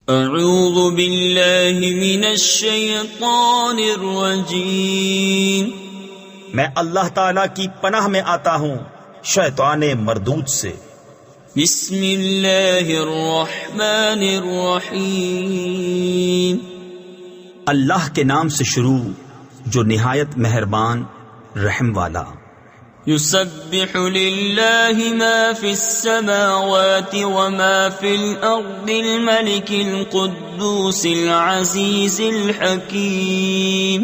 اعوذ باللہ من الشیطان الرجیم، میں اللہ تعالی کی پناہ میں آتا ہوں شیطان مردود سے۔ بسم اللہ الرحمن الرحیم، اللہ کے نام سے شروع جو نہایت مہربان رحم والا۔ یسبح للہ ما فی السماوات وما فی الارض الملک القدوس العزیز الحکیم،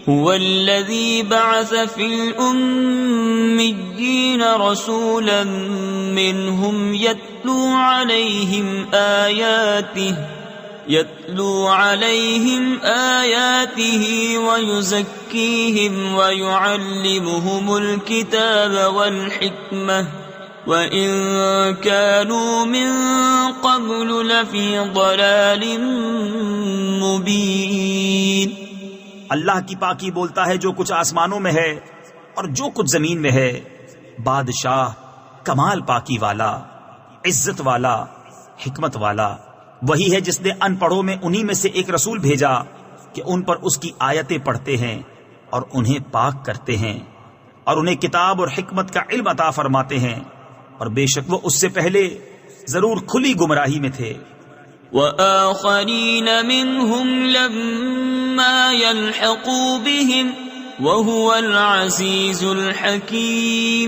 هو الذي بعث في الأميين رسولا منهم يتلو عليهم آياته ويزكيهم ويعلمهم الكتاب والحكمة وإن كانوا من قبل لفي ضلال مبين۔ اللہ کی پاکی بولتا ہے جو کچھ آسمانوں میں ہے اور جو کچھ زمین میں ہے، بادشاہ کمال پاکی والا، عزت والا، حکمت والا وہی ہے جس نے ان پڑھوں میں انہی میں سے ایک رسول بھیجا کہ ان پر اس کی آیتیں پڑھتے ہیں اور انہیں پاک کرتے ہیں اور انہیں کتاب اور حکمت کا علم عطا فرماتے ہیں، اور بے شک وہ اس سے پہلے ضرور کھلی گمراہی میں تھے۔ وآخرین منہم لما يلحقوا بهم وهو العزیز الحکیم،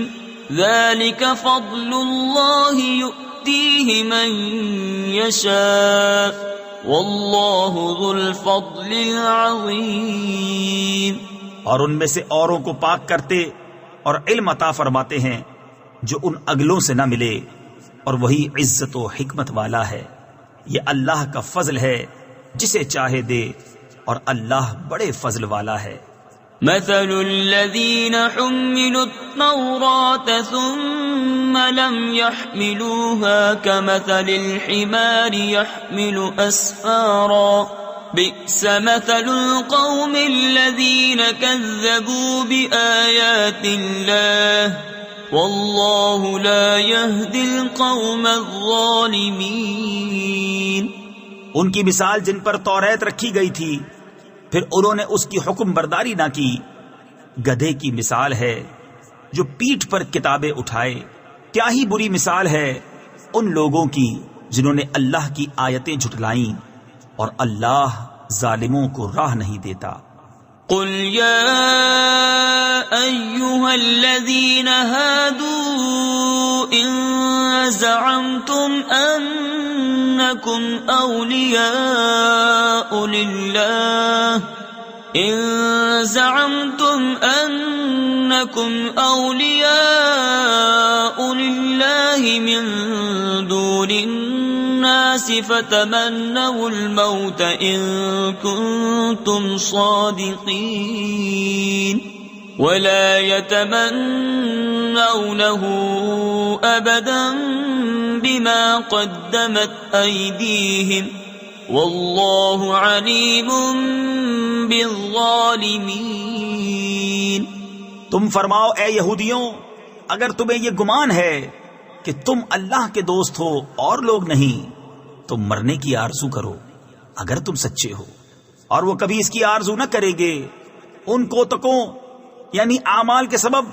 ذلك فضل اللہ یؤتیہ من یشاء واللہ ذو الفضل العظیم۔ اور ان میں سے اوروں کو پاک کرتے اور علم عطا فرماتے ہیں جو ان اگلوں سے نہ ملے، اور وہی عزت و حکمت والا ہے۔ یہ اللہ کا فضل ہے جسے چاہے دے، اور اللہ بڑے فضل والا ہے۔ مثل الذين حملوا التوراة ثم لم يحملوها كمثل الحمار يحمل أسفارا، بئس مثل القوم الذين كذبوا بآيات الله واللہ لا يهدی القوم الظالمین۔ ان کی مثال جن پر توریت رکھی گئی تھی پھر انہوں نے اس کی حکم برداری نہ کی، گدھے کی مثال ہے جو پیٹھ پر کتابیں اٹھائے۔ کیا ہی بری مثال ہے ان لوگوں کی جنہوں نے اللہ کی آیتیں جھٹلائیں، اور اللہ ظالموں کو راہ نہیں دیتا۔ قل يا أيها الذين هادوا إن زعمتم أنكم أولياء لله من دون الناس فتمنوا الموت إن كنتم صادقين ولا يتمنونه أبدا بما قدمت أيديهم واللہ علیم بالظالمین۔ تم فرماؤ اے یہودیوں، اگر تمہیں یہ گمان ہے کہ تم اللہ کے دوست ہو اور لوگ نہیں، تو مرنے کی آرزو کرو اگر تم سچے ہو، اور وہ کبھی اس کی آرزو نہ کریں گے ان کوتکوں یعنی اعمال کے سبب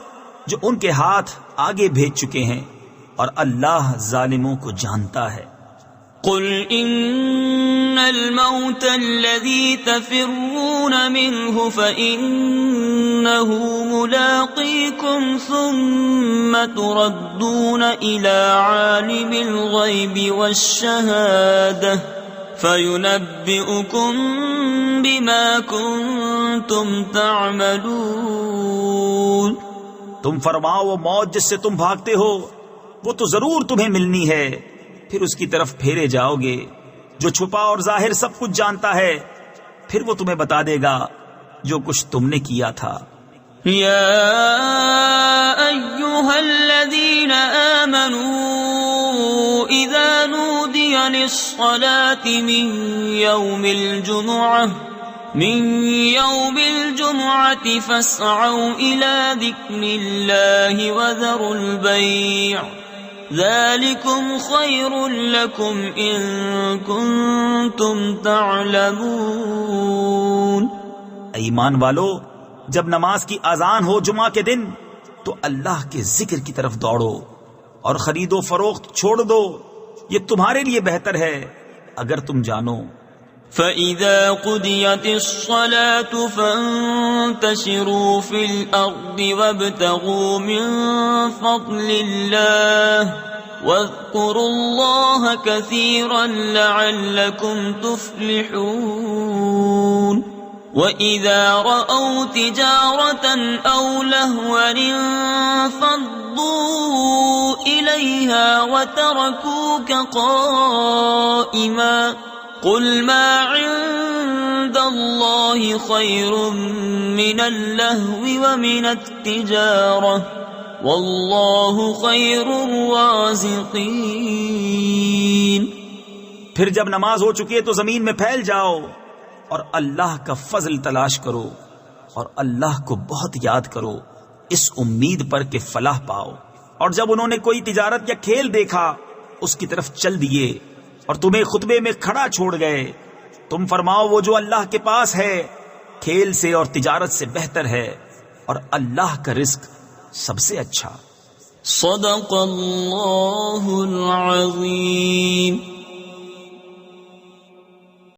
جو ان کے ہاتھ آگے بھیج چکے ہیں، اور اللہ ظالموں کو جانتا ہے۔ قل ان الموت الذي تفرون منه فإنه ملاقيكم ثم تردون إلى عالم الغيب والشهادة فينبئكم بما كنتم تعملون۔ تم فرماؤ وہ موت جس سے تم بھاگتے ہو وہ تو ضرور تمہیں ملنی ہے، پھر اس کی طرف پھیرے جاؤ گے جو چھپا اور ظاہر سب کچھ جانتا ہے، پھر وہ تمہیں بتا دے گا جو کچھ تم نے کیا تھا۔ یا ایھا الذین آمنوا اذا نودی للصلاة من یوم الجمعة فاسعوا الى ذکر اللہ وذروا البیع ذلكم خير لكم إن كنتم تعلمون۔ ایمان والو، جب نماز کی اذان ہو جمعہ کے دن تو اللہ کے ذکر کی طرف دوڑو اور خرید و فروخت چھوڑ دو، یہ تمہارے لیے بہتر ہے اگر تم جانو۔ فَإِذَا قُضِيَتِ الصَّلَاةُ فَانتَشِرُوا فِي الْأَرْضِ وَابْتَغُوا مِن فَضْلِ اللَّهِ وَاذْكُرُوا اللَّهَ كَثِيرًا لَعَلَّكُمْ تُفْلِحُونَ۔ وَإِذَا رَأَوْا تِجَارَةً أَوْ لَهْوًا انفَضُّوا إِلَيْهَا وَتَرَكُوكَ قَائِمًا قُلْ مَا عِندَ اللَّهِ خَيْرٌ مِّنَ اللَّهْوِ وَمِنَ التِّجَارَةِ وَاللَّهُ خَيْرُ الرَّازِقِينَ۔ پھر جب نماز ہو چکی ہے تو زمین میں پھیل جاؤ اور اللہ کا فضل تلاش کرو اور اللہ کو بہت یاد کرو، اس امید پر کہ فلاح پاؤ۔ اور جب انہوں نے کوئی تجارت یا کھیل دیکھا اس کی طرف چل دیے اور تمہیں خطبے میں کھڑا چھوڑ گئے، تم فرماؤ وہ جو اللہ کے پاس ہے کھیل سے اور تجارت سے بہتر ہے، اور اللہ کا رزق سب سے اچھا۔ صدق اللہ العظیم۔